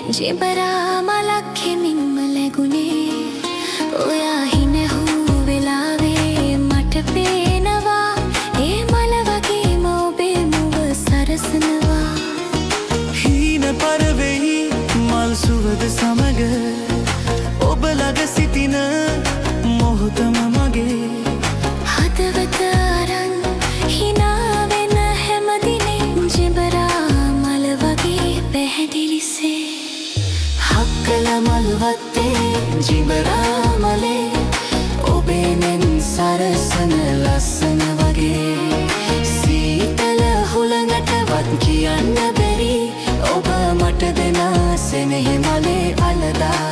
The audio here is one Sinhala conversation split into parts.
ජෙබරා මලක් හෙමින්ම ලැබුණේ ඔයා හිනහූ වෙලාවේ මට පේනවා ඒ මල වගේම ඔබේ මුව සරසනවා හීන පරවෙයි මල් සුවඳ සමග ඔබ ළඟ සිටින මොහොතම මගේ හදවත අරන් හිනා වෙන හැමදිනේ ජෙබරා මල වගේ පැහැදිලිසේ හක්කල මල් වත්තේ ජෙබරා මලේ ඔබේ මෙන් සරසන ලස්සන වගේ සීතල හුළඟටවත් කියන්න බැරි ඔබ මට දෙන සෙනෙහි මලේ අලදා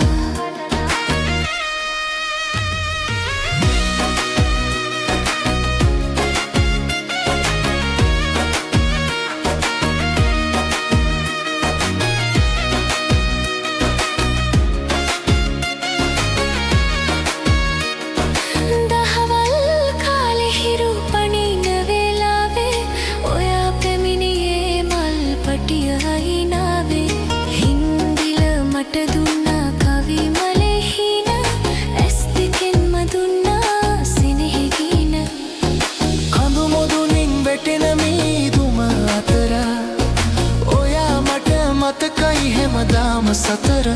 මතකයි හැමදාම සතර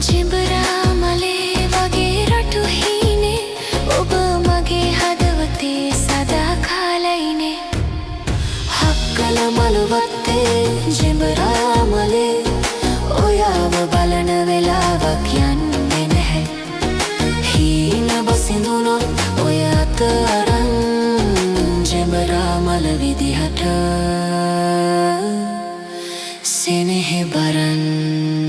ජෙබරා මලේ වගේ රටු හීනේ ඔබ මගේ හදවතේ සදා කාලයිනේ හක්කල මලවත්තේ ජෙබරා මලේ ඔයාව බලන වෙලාවක් යන්නේ නැහැ හීන බසිඳුනොත් ඔය අත අරන් ජෙබරා මල විදිහට සෙනෙහි බරන්